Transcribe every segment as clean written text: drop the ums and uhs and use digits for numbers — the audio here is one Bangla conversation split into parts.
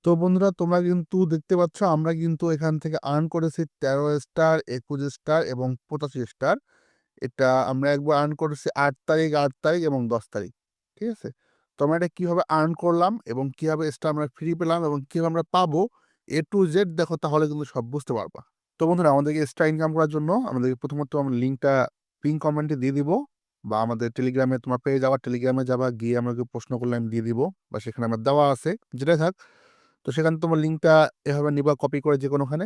তো বন্ধুরা তোমরা কিন্তু দেখতে পাচ্ছ আমরা কিন্তু এখান থেকে আর্ন করেছি 13 স্টার, 21 স্টার এবং 85 স্টার। এটা আমরা একবার আর্ন করেছি 8 তারিখ এবং 10 তারিখ। ঠিক আছে? তো আমরা এটা কিভাবে আর্ন করলাম এবং কিভাবে স্টার আমরা ফ্রি পেলাম এবং কিভাবে আমরা পাবো A to Z দেখো, তাহলে কিন্তু সব বুঝতে পারবা। তো বন্ধুরা আমাদেরকে এক্সট্রা ইনকাম করার জন্য আমাদেরকে প্রথমত আমরা লিঙ্কটা পিন কমেন্টে দিয়ে দিব, বা আমাদের টেলিগ্রামে তোমার পেয়ে যাওয়া, টেলিগ্রামে যাবা, গিয়ে আমাকে প্রশ্ন করলে আমি দিয়ে দিব, বা সেখানে আমার দেওয়া আছে, যেটাই থাক। তো সেখানে তোমার লিঙ্কটা এভাবে নিবা, কপি করে যে কোনোখানে,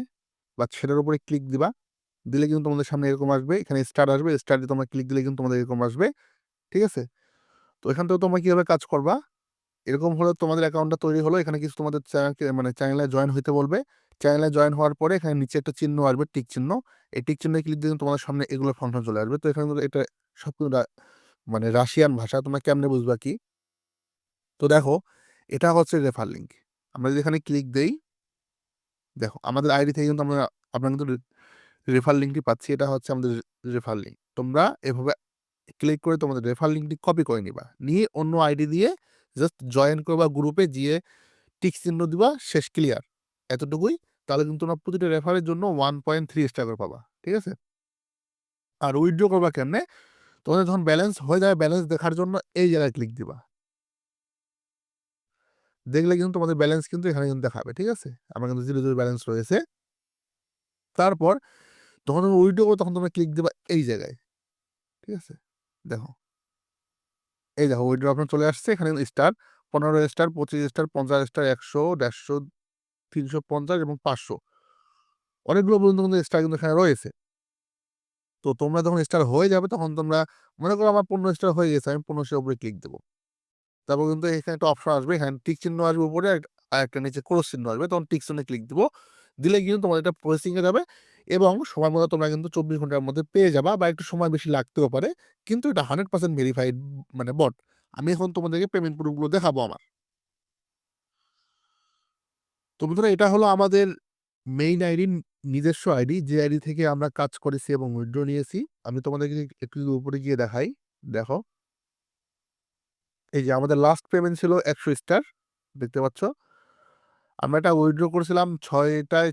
বা সেটার উপরে ক্লিক দিবা। দিলে কিন্তু তোমাদের সামনে এরকম আসবে, এখানে স্টার আসবে, স্টার দিয়ে তোমরা ক্লিক দিলে কিন্তু তোমাদের এরকম আসবে। ঠিক আছে? তো এখান থেকে তোমরা কিভাবে কাজ করবা, এরকম হলো তোমাদের অ্যাকাউন্টটা তৈরি হলো, এখানে কিছু তোমাদের চ্যানেলে জয়েন হইতে বলবে। চ্যানেলে জয়েন হওয়ার পরে এখানে নিচে একটা চিহ্ন আসবে, টিক চিহ্ন। এই টিক চিহ্নে ক্লিক দিলে তোমাদের সামনে এগুলো ফাংশন চলে আসবে। তো এখানে এটা সব রাশিয়ান ভাষা, তোমরা কেমনে বুঝবা কি? তো দেখো, এটা হচ্ছে রেফার লিঙ্ক। আমরা যদি এখানে ক্লিক দেই, দেখো আমাদের আইডি থেকে কিন্তু আমরা কিন্তু রেফার লিঙ্কটি পাচ্ছি। এটা হচ্ছে আমাদের রেফার লিঙ্ক। তোমরা এভাবে ক্লিক করে তোমাদের রেফার লিঙ্কটি কপি করে নিবা, নিয়ে অন্য আইডি দিয়ে জাস্ট জয়েন করবা, গ্রুপে গিয়ে টিক চিহ্ন দিবা, শেষ, ক্লিয়ার। এতটুকুই। তাহলে কিন্তু তোমরা প্রতিটা রেফারের জন্য 1.3 স্টার করে পাবা। ঠিক আছে? আর উইথড্র করবা কেমনে? তোমাদের যখন ব্যালেন্স হয়ে যাবে, ব্যালেন্স দেখার জন্য এই জায়গায় ক্লিক দিবা। দেখলে কিন্তু তোমাদের ব্যালেন্স কিন্তু এখানে কিন্তু দেখাবে। ঠিক আছে? আমার কিন্তু 0 ব্যালেন্স রয়েছে। তারপর যখন তুমি উইথড্র করো, তখন তোমরা ক্লিক দিবা এই জায়গায়। ঠিক আছে? দেখো, এই দেখো উইথড্র অপশন চলে আসছে। এখানে স্টার 15 স্টার, 25 স্টার, 50 স্টার, 100, 150, 350 এবং 500 অনেকগুলো পর্যন্ত কিন্তু স্টার কিন্তু এখানে রয়েছে। তো তোমরা যখন স্টার হয়ে যাবে, তখন তোমরা মনে করো আমার 15 স্টার হয়ে গেছে, আমি 1500 উপরে ক্লিক দেবো। তারপর কিন্তু এখানে একটা অপশন আসবে, এখানে টিক চিহ্ন আসবে উপরে, আর একটা নিচে ক্রস চিহ্ন আসবে। তখন টিক চিহ্নে ক্লিক দিব, দিলে কিন্তু তোমাদের এটা প্রসেসিংয়ে যাবে এবং সময় মতো তোমরা কিন্তু 24 ঘন্টার মধ্যে পেয়ে যাবা, বা একটু সময় বেশি লাগতেও পারে। কিন্তু এটা 100% ভেরিফাইড বট। আমি এখন তোমাদেরকে পেমেন্ট প্রুফগুলো দেখাবো আমার। তো বন্ধুরা, এটা হলো আমাদের মেইন আইডি, নিজস্ব আইডি, যে আইডি থেকে আমরা কাজ করেছি এবং উইথড্র নিয়েছি। আমি তোমাদেরকে একটু উপরে গিয়ে দেখাই। দেখো, এই যে আমাদের লাস্ট পেমেন্ট ছিল 100 স্টার, দেখতে পাচ্ছ। আমরা এটা উইথড্র করেছিলাম 6টায়,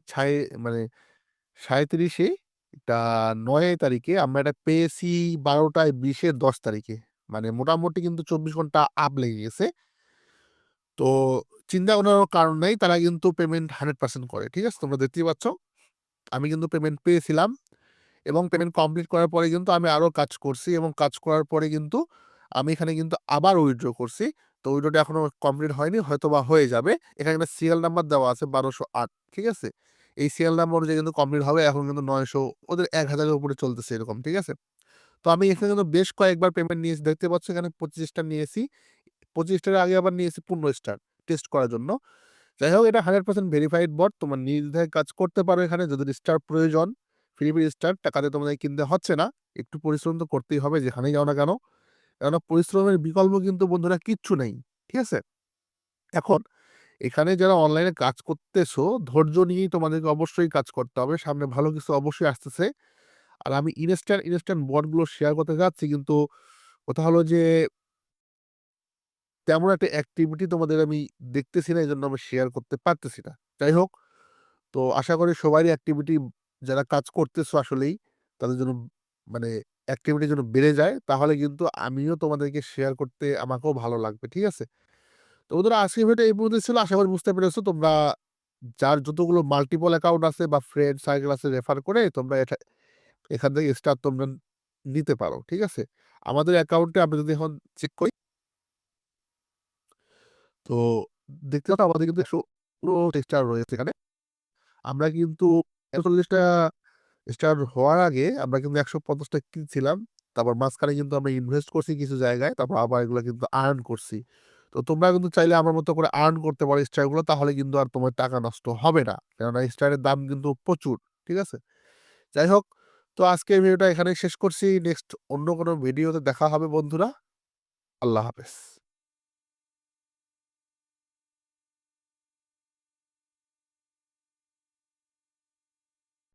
37শে, এটা 9 তারিখে। আমরা এটা পেয়েছি 12টায় 20-এ, 10 তারিখে। মোটামুটি কিন্তু 24 ঘন্টা আপ লেগে গেছে। তো চিন্তা করার কারণ নেই, তারা কিন্তু পেমেন্ট 100% করে। ঠিক আছে? তোমরা দেখতেই পাচ্ছ, আমি কিন্তু পেমেন্ট পেয়েছিলাম এবং পেমেন্ট কমপ্লিট করার পরে কিন্তু আমি আরও কাজ করছি, এবং কাজ করার পরে কিন্তু আমি এখানে কিন্তু আবার উইথড্র করছি। তো উইথড্রটা এখনো কমপ্লিট হয়নি, হয়তো বা হয়ে যাবে। এখানে একটা সিরিয়াল নাম্বার দেওয়া আছে 1208। ঠিক আছে? এই সিরিয়াল নাম্বার অনুযায়ী কিন্তু কমপ্লিট হবে। এখন কিন্তু 900, ওদের 1000-এর উপরে চলতেছে এরকম। ঠিক আছে? তো আমি এখানে কিন্তু বেশ কয়েকবার পেমেন্ট নিয়েছি, দেখতে পাচ্ছ এখানে 25 স্টার নিয়েছি। 25 স্টারের আগে আবার নিয়েছি 15 স্টার টেস্ট করার জন্য। যাই হোক, এটা 100% ভেরিফাইড বট। তোমার নির্দ্বিধায় কাজ করতে পারো এখানে। যদি স্টার প্রয়োজন, ফ্রি স্টার টাকাতে তোমাদের কিনতে হচ্ছে না। একটু পরিশ্রম তো করতেই হবে যেখানেই যাও না কেন। কেননা পরিশ্রমের বিকল্প কিন্তু বন্ধুরা কিচ্ছু নেই। ঠিক আছে? এখন এখানে যারা অনলাইনে কাজ করতেছো, ধৈর্য নিয়েই তোমাদেরকে অবশ্যই কাজ করতে হবে। সামনে ভালো কিছু অবশ্যই আসতেছে। আর আমি ইনস্ট্যান্ট বটগুলো শেয়ার করতে যাচ্ছি, কিন্তু কথা হলো যে তেমন একটা অ্যাক্টিভিটি তোমাদের আমি দেখতেছি না, এজন্য আমি শেয়ার করতে পারতেছি না। যাই হোক, তো আশা করি সবারই অ্যাক্টিভিটি, যারা কাজ করতেছো আসলেই, তাদের জন্য মানে অ্যাক্টিভিটি যেন বেড়ে যায়। তাহলে কিন্তু আমিও তোমাদেরকে শেয়ার করতে আমাকেও ভালো লাগবে। ঠিক আছে? তো বন্ধুরা, আজকের ভিডিওটা এই পর্যন্ত ছিল। আশা করি বুঝতে পেরেছো। তোমরা যার যতগুলো মাল্টিপল অ্যাকাউন্ট আছে বা ফ্রেন্ড সার্কেল আছে, রেফার করে তোমরা এখান থেকে স্টার তোমরা নিতে পারো। ঠিক আছে? আমাদের অ্যাকাউন্টে আমি যদি এখন চেক করি, তো দেখতে পাচ্ছ আমাদের কিন্তু 100 স্টার রয়েছে এখানে। আমরা কিন্তু 41টা স্টার হওয়ার আগে আমরা কিন্তু 150টা কিনছিলাম। তারপর মাঝখানে কিন্তু আমরা ইনভেস্ট করছি কিছু জায়গায়। তারপর আবার এগুলো কিন্তু আর্ন করছি। তো তোমরা কিন্তু চাইলে আমার মতো করে আর্ন করতে পারো স্টারগুলো। তাহলে কিন্তু আর তোমার টাকা নষ্ট হবে না। কেননা স্টারের দাম কিন্তু প্রচুর। ঠিক আছে? যাই হোক, তো আজকের ভিডিওটা এখানেই শেষ করছি। নেক্সট অন্য কোনো ভিডিওতে দেখা হবে বন্ধুরা। আল্লাহ হাফেজ।